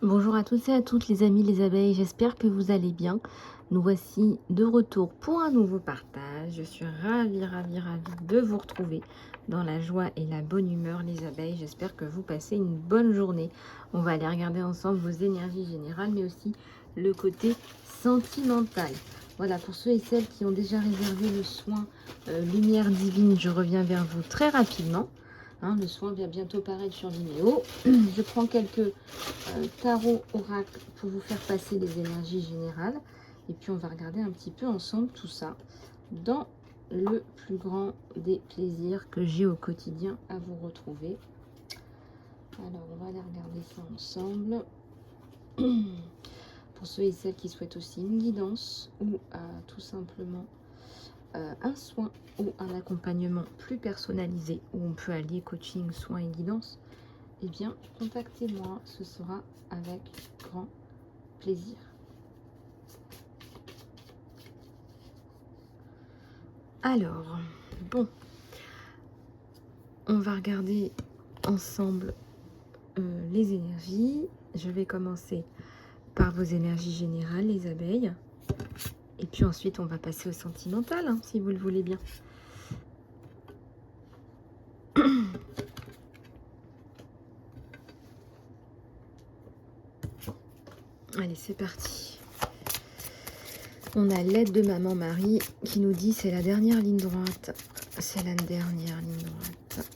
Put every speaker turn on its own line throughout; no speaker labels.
Bonjour à tous et à toutes les amis les abeilles, j'espère que vous allez bien. Nous voici de retour pour un nouveau partage. Je suis ravie de vous retrouver dans la joie et la bonne humeur les abeilles. J'espère que vous passez une bonne journée. On va aller regarder ensemble vos énergies générales mais aussi le côté sentimental. Voilà, pour ceux et celles qui ont déjà réservé le soin lumière divine, je reviens vers vous très rapidement. Le soin va bientôt paraître sur Vimeo. Je prends quelques tarot oracle pour vous faire passer les énergies générales. Et puis on va regarder un petit peu ensemble tout ça dans le plus grand des plaisirs que j'ai au quotidien à vous retrouver. Alors on va aller regarder ça ensemble. Pour ceux et celles qui souhaitent aussi une guidance ou tout simplement un soin ou un accompagnement plus personnalisé où on peut allier coaching, soins et guidance, eh bien contactez-moi, ce sera avec grand plaisir. Alors, bon, on va regarder ensemble les énergies. Je vais commencer par vos énergies générales, les abeilles. Et puis ensuite, on va passer au sentimental, si vous le voulez bien. Allez, c'est parti. On a l'aide de maman Marie qui nous dit c'est la dernière ligne droite. C'est la dernière ligne droite.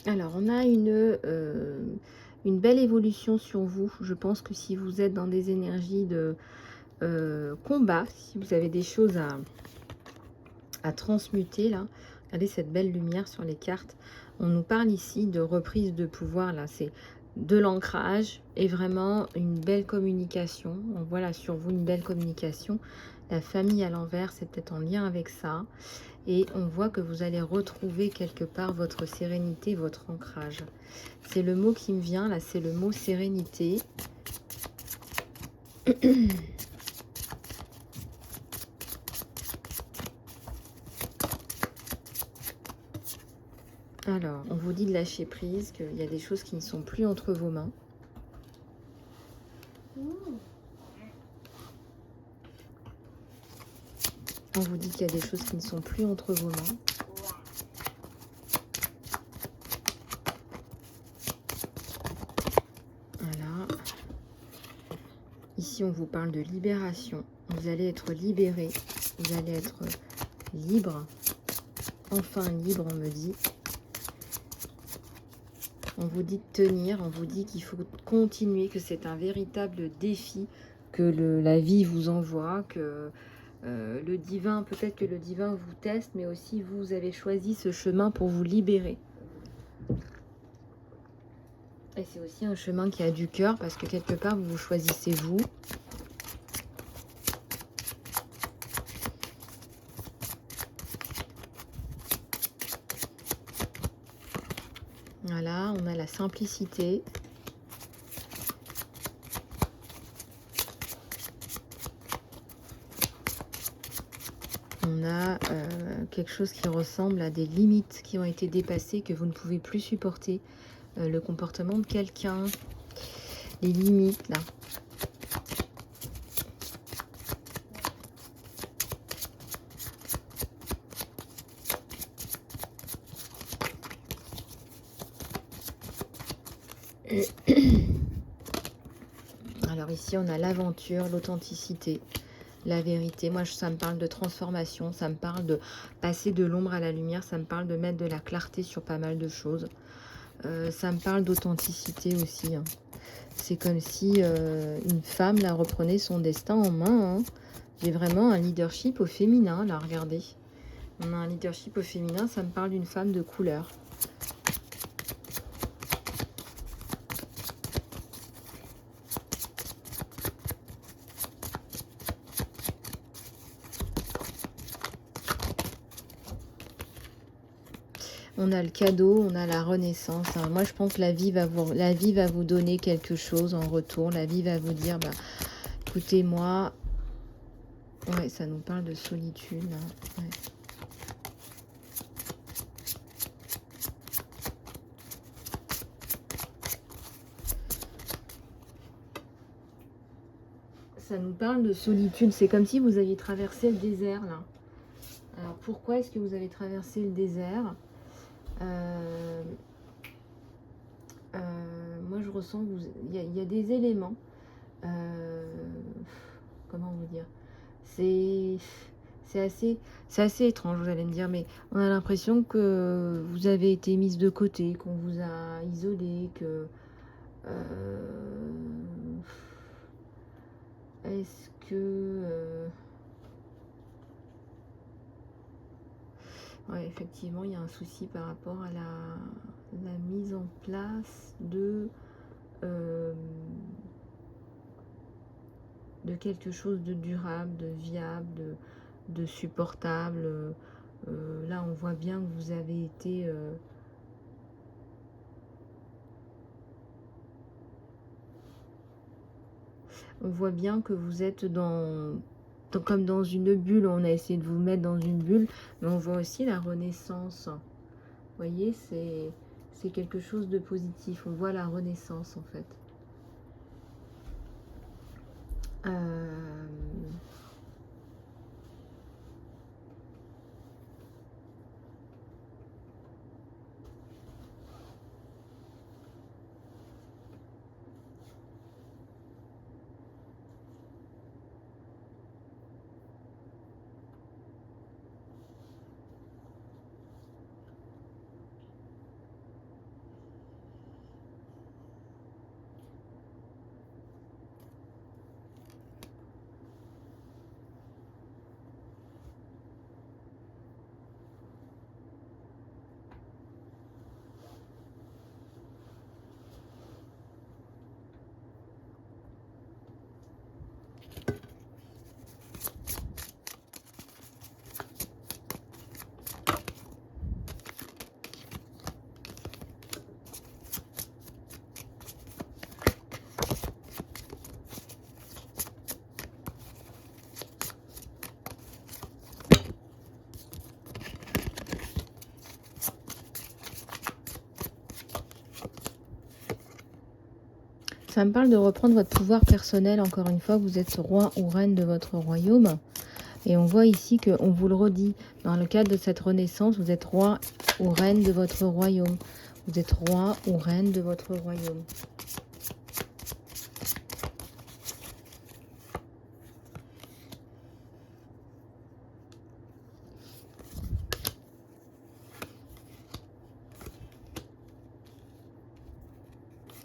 Alors, on a une belle évolution sur vous. Je pense que si vous êtes dans des énergies de combat, si vous avez des choses à transmuter, là, regardez cette belle lumière sur les cartes. On nous parle ici de reprise de pouvoir, là, c'est de l'ancrage et vraiment une belle communication. On voit là sur vous une belle communication. La famille à l'envers, c'est peut-être en lien avec ça. Et on voit que vous allez retrouver quelque part votre sérénité, votre ancrage. C'est le mot qui me vient, là, c'est le mot sérénité. Alors, on vous dit de lâcher prise, qu'il y a des choses qui ne sont plus entre vos mains. On vous dit qu'il y a des choses qui ne sont plus entre vos mains. Voilà. Ici, on vous parle de libération. Vous allez être libéré. Vous allez être libre. Enfin libre, on me dit. On vous dit de tenir. On vous dit qu'il faut continuer, que c'est un véritable défi que la vie vous envoie, que le divin, peut-être que le divin vous teste, mais aussi vous avez choisi ce chemin pour vous libérer. Et c'est aussi un chemin qui a du cœur, parce que quelque part, vous choisissez vous. Voilà, on a la simplicité. On a quelque chose qui ressemble à des limites qui ont été dépassées, que vous ne pouvez plus supporter. Le comportement de quelqu'un, les limites, là. Alors ici, on a l'aventure, l'authenticité, la vérité. Moi, ça me parle de transformation, ça me parle de passer de l'ombre à la lumière, ça me parle de mettre de la clarté sur pas mal de choses. Ça me parle d'authenticité aussi. C'est comme si une femme, là, reprenait son destin en main. J'ai vraiment un leadership au féminin, là, regardez. On a un leadership au féminin, ça me parle d'une femme de couleur. On a le cadeau, on a la renaissance. Hein. Moi, je pense que la vie va vous donner quelque chose en retour. La vie va vous dire, bah, écoutez, moi... Ouais, ça nous parle de solitude. Hein. Ouais. Ça nous parle de solitude. C'est comme si vous aviez traversé le désert, là. Alors, pourquoi est-ce que vous avez traversé le désert? Moi, je ressens qu'il y a des éléments. Comment vous dire? C'est assez étrange, vous allez me dire, mais on a l'impression que vous avez été mise de côté, qu'on vous a isolé, que... est-ce que... ouais, effectivement, il y a un souci par rapport à la mise en place de quelque chose de durable, de viable, de supportable. Là, on voit bien que vous avez été... on voit bien que vous êtes comme dans une bulle. On a essayé de vous mettre dans une bulle, mais on voit aussi la renaissance. Vous voyez, c'est quelque chose de positif. On voit la renaissance, en fait. Ça me parle de reprendre votre pouvoir personnel. Encore une fois, vous êtes roi ou reine de votre royaume. Et on voit ici qu'on vous le redit. Dans le cadre de cette renaissance, vous êtes roi ou reine de votre royaume. Vous êtes roi ou reine de votre royaume.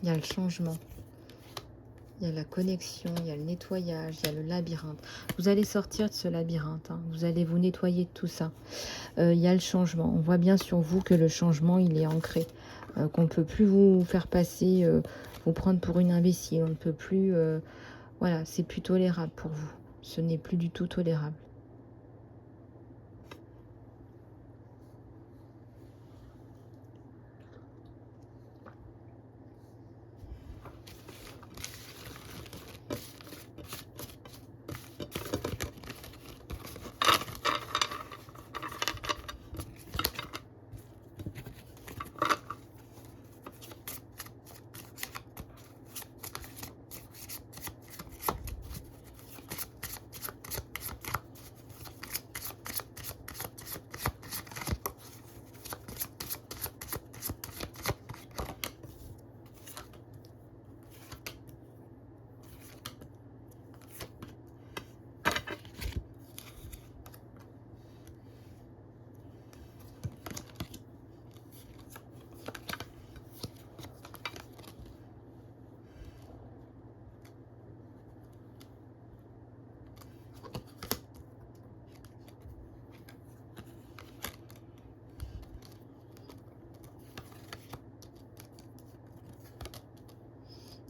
Il y a le changement. Il y a la connexion, il y a le nettoyage, il y a le labyrinthe. Vous allez sortir de ce labyrinthe, hein. Vous allez vous nettoyer de tout ça. Il y a le changement. On voit bien sur vous que le changement, il est ancré. Qu'on ne peut plus vous faire passer, vous prendre pour une imbécile. On ne peut plus... voilà, c'est plus tolérable pour vous. Ce n'est plus du tout tolérable.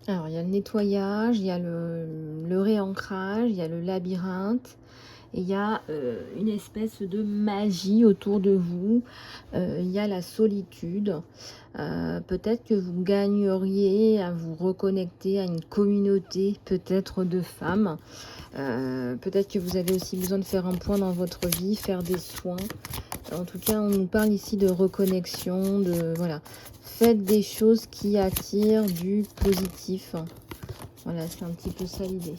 Alors, il y a le nettoyage, il y a le réancrage, il y a le labyrinthe, Et il y a une espèce de magie autour de vous. Il y a la solitude. Peut-être que vous gagneriez à vous reconnecter à une communauté, peut-être de femmes. Peut-être que vous avez aussi besoin de faire un point dans votre vie, faire des soins. En tout cas, on nous parle ici de reconnexion, de voilà. Faites des choses qui attirent du positif. Voilà, c'est un petit peu ça l'idée.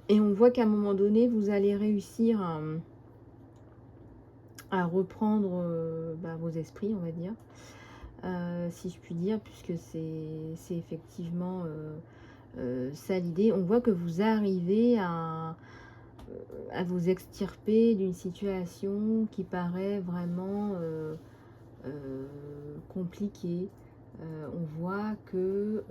Et on voit qu'à un moment donné, vous allez réussir à reprendre vos esprits, on va dire, si je puis dire, puisque c'est effectivement ça l'idée. On voit que vous arrivez à vous extirper d'une situation qui paraît vraiment compliquée. On voit que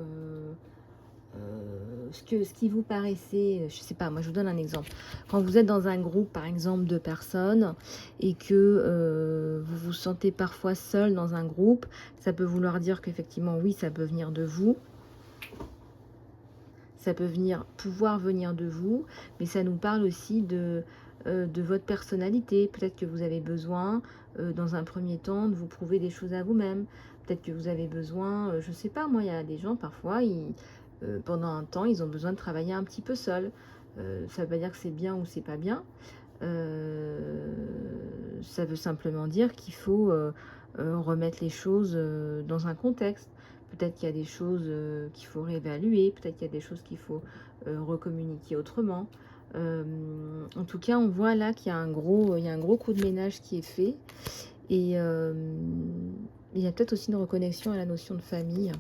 ce qui vous paraissait, je sais pas, moi je vous donne un exemple. Quand vous êtes dans un groupe, par exemple, de personnes et que vous vous sentez parfois seul dans un groupe, ça peut vouloir dire qu'effectivement, oui, ça peut venir de vous. Ça peut pouvoir venir de vous, mais ça nous parle aussi de votre personnalité. Peut-être que vous avez besoin, dans un premier temps, de vous prouver des choses à vous-même. Peut-être que vous avez besoin, je sais pas, moi, il y a des gens, parfois, pendant un temps, ils ont besoin de travailler un petit peu seuls. Ça veut pas dire que c'est bien ou c'est pas bien. Ça veut simplement dire qu'il faut remettre les choses dans un contexte. Peut-être qu'il y a des choses qu'il faut réévaluer, peut-être qu'il y a des choses qu'il faut recommuniquer autrement. En tout cas, on voit là qu'il y a un gros coup de ménage qui est fait. Et il y a peut-être aussi une reconnexion à la notion de famille.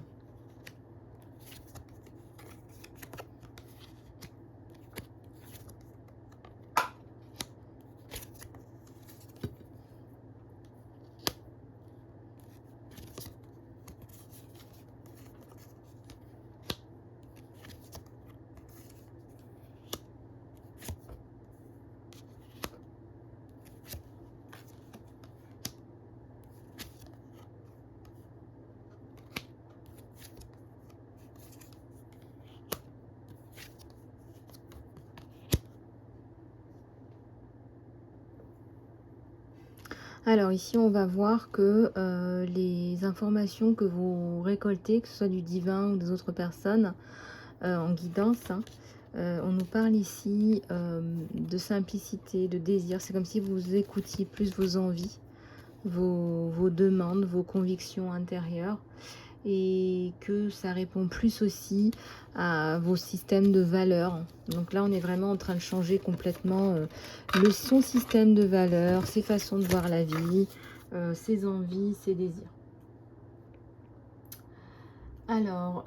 Alors ici, on va voir que les informations que vous récoltez, que ce soit du divin ou des autres personnes en guidance, hein, on nous parle ici de simplicité, de désir. C'est comme si vous écoutiez plus vos envies, vos demandes, vos convictions intérieures. Et que ça répond plus aussi à vos systèmes de valeurs. Donc là, on est vraiment en train de changer complètement son système de valeurs, ses façons de voir la vie, ses envies, ses désirs. Alors,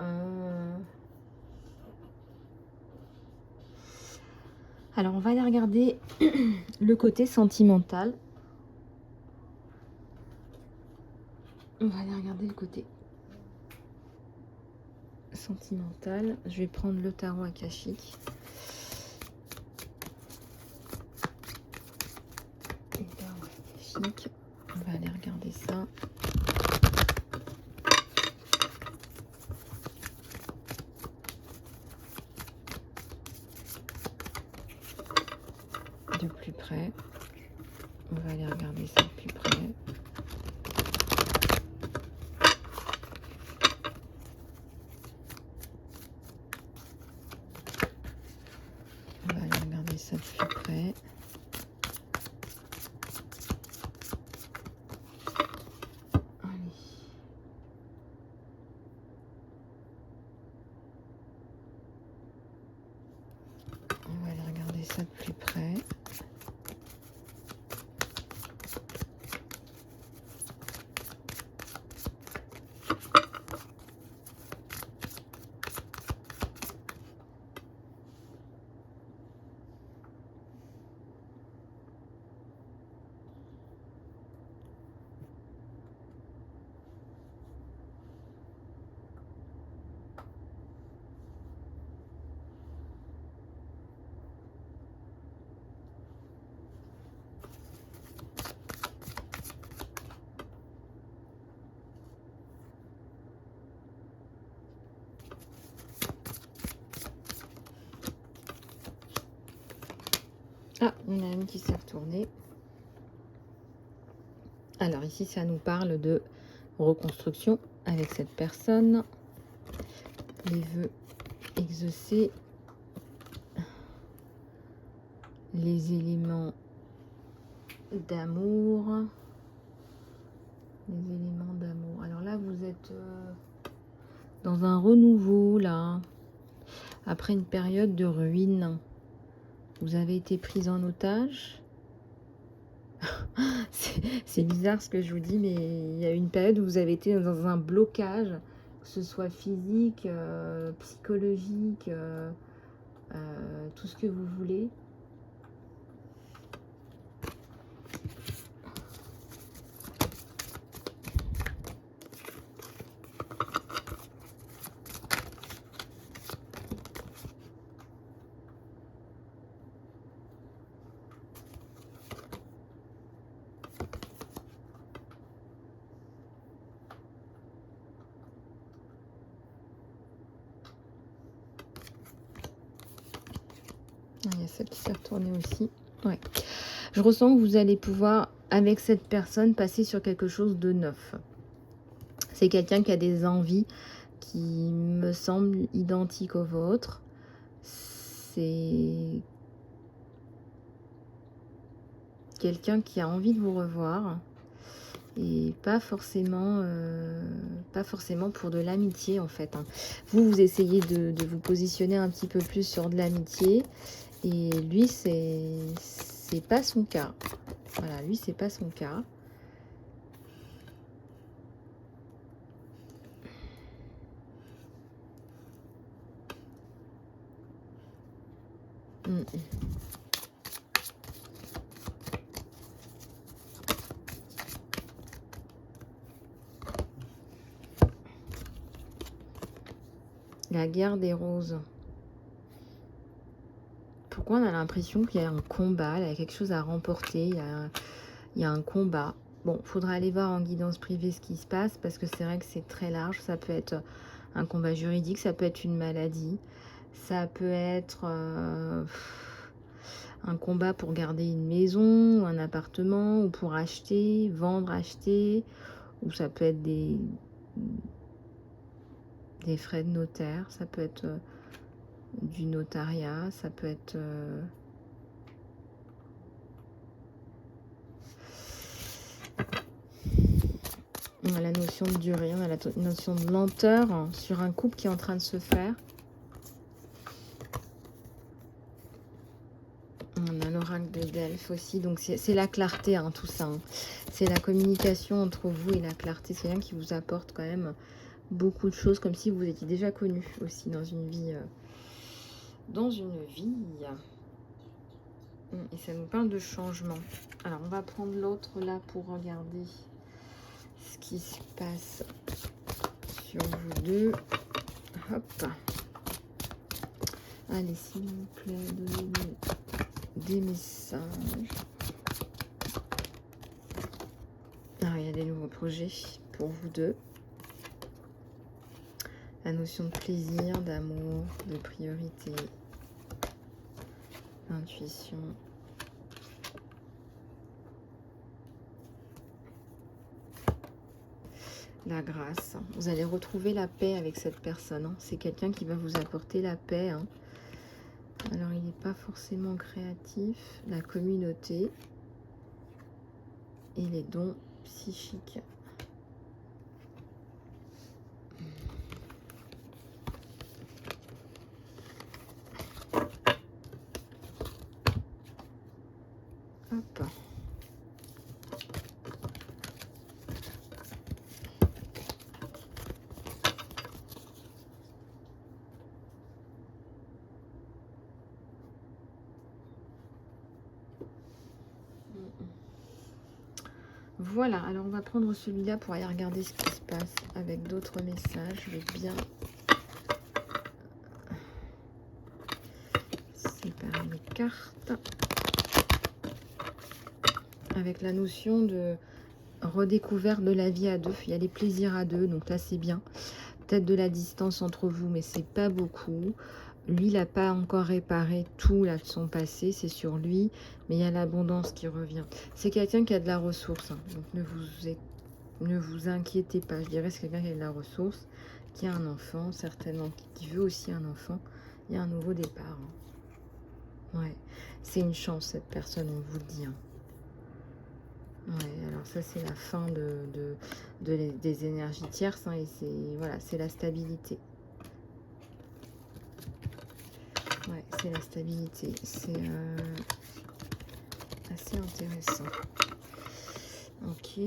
on va aller regarder le côté sentimental. On va aller regarder le côté sentimental. Je vais prendre le tarot akashique. Le tarot akashique. On va aller regarder ça. De plus près. On va aller regarder ça de plus près. On va aller regarder ça de plus près. Allez. On va aller regarder ça de plus près. On a une qui s'est retournée. Alors ici, ça nous parle de reconstruction avec cette personne. Les vœux exaucés. Les éléments d'amour. Les éléments d'amour. Alors là, vous êtes dans un renouveau, là. Après une période de ruine. Vous avez été prise en otage. C'est bizarre ce que je vous dis, mais il y a une période où vous avez été dans un blocage, que ce soit physique, psychologique, tout ce que vous voulez. Il y a celle qui s'est retournée aussi. Ouais. Je ressens que vous allez pouvoir, avec cette personne, passer sur quelque chose de neuf. C'est quelqu'un qui a des envies qui me semblent identiques aux vôtres. C'est quelqu'un qui a envie de vous revoir. Et pas forcément pour de l'amitié en fait. Hein. Vous essayez de vous positionner un petit peu plus sur de l'amitié. Et lui, c'est pas son cas. Voilà, lui, c'est pas son cas. La guerre des roses. Pourquoi on a l'impression qu'il y a un combat, il y a quelque chose à remporter, il y a un combat. Bon, il faudra aller voir en guidance privée ce qui se passe, parce que c'est vrai que c'est très large. Ça peut être un combat juridique, ça peut être une maladie, ça peut être un combat pour garder une maison, ou un appartement, ou pour acheter, vendre, acheter, ou ça peut être des frais de notaire, ça peut être du notariat, ça peut être... On a la notion de durée, on a la notion de lenteur sur un couple qui est en train de se faire. On a l'oracle de Delphes aussi, donc c'est la clarté, hein, tout ça. Hein. C'est la communication entre vous et la clarté. C'est rien qui vous apporte quand même beaucoup de choses, comme si vous étiez déjà connu aussi dans une vie. Et ça nous parle de changement. Alors, on va prendre l'autre là pour regarder ce qui se passe sur vous deux. Hop. Allez, s'il vous plaît, donnez-nous des messages. Alors, il y a des nouveaux projets pour vous deux. La notion de plaisir, d'amour, de priorité, d'intuition. La grâce. Vous allez retrouver la paix avec cette personne. Hein. C'est quelqu'un qui va vous apporter la paix. Hein. Alors, il n'est pas forcément créatif. La communauté et les dons psychiques. Hop. Voilà, alors on va prendre celui-là pour aller regarder ce qui se passe avec d'autres messages. Je vais bien séparer les cartes. Avec la notion de redécouverte de la vie à deux. Il y a les plaisirs à deux, donc là c'est bien. Peut-être de la distance entre vous, mais c'est pas beaucoup. lui, il n'a pas encore réparé tout là de son passé, c'est sur lui, mais il y a l'abondance qui revient. C'est quelqu'un qui a de la ressource, hein, donc ne vous inquiétez pas. Je dirais c'est quelqu'un qui a de la ressource, qui a un enfant, certainement, qui veut aussi un enfant. Il y a un nouveau départ. Hein. Ouais, c'est une chance cette personne, on vous le dit. Hein. Ouais, alors ça c'est la fin des énergies tierces, hein, et c'est voilà, c'est la stabilité. Ouais, c'est la stabilité. C'est assez intéressant. Ok.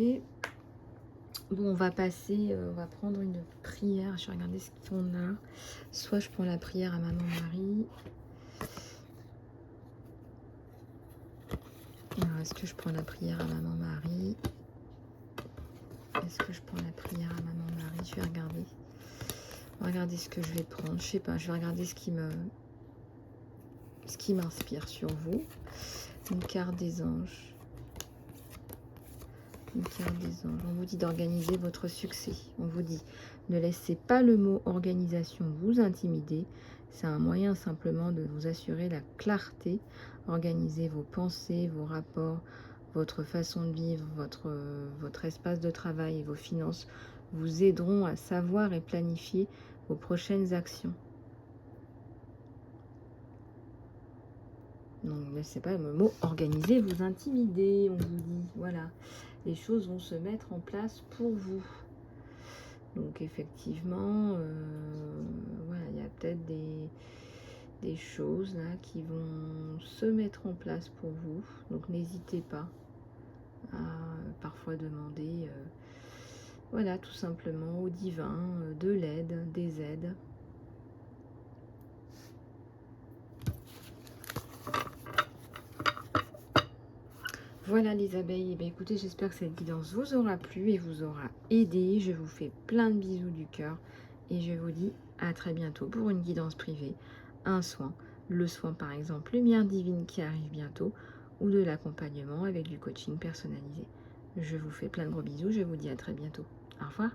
Bon, on va passer, on va prendre une prière. Je vais regarder ce qu'on a. Soit je prends la prière à Maman Marie. Alors, est-ce que je prends la prière à Maman Marie? Est-ce que je prends la prière à Maman Marie? Je vais regarder. On va regarder ce que je vais prendre. Je sais pas, je vais regarder ce qui m'inspire sur vous. Une carte des anges. Une carte des anges. On vous dit d'organiser votre succès. On vous dit, ne laissez pas le mot organisation vous intimider. C'est un moyen simplement de vous assurer la clarté. Organisez vos pensées, vos rapports, votre façon de vivre, votre espace de travail et vos finances vous aideront à savoir et planifier vos prochaines actions. Donc, ne laissez pas le mot organiser vous intimider. On vous dit, voilà, les choses vont se mettre en place pour vous. Donc effectivement, voilà, il y a peut-être des choses là qui vont se mettre en place pour vous. Donc n'hésitez pas à parfois demander, voilà, tout simplement au divin, de l'aide, des aides. Voilà les abeilles, eh bien, écoutez, j'espère que cette guidance vous aura plu et vous aura aidé. Je vous fais plein de bisous du cœur et je vous dis à très bientôt pour une guidance privée, un soin, le soin par exemple Lumière Divine qui arrive bientôt ou de l'accompagnement avec du coaching personnalisé. Je vous fais plein de gros bisous, je vous dis à très bientôt. Au revoir.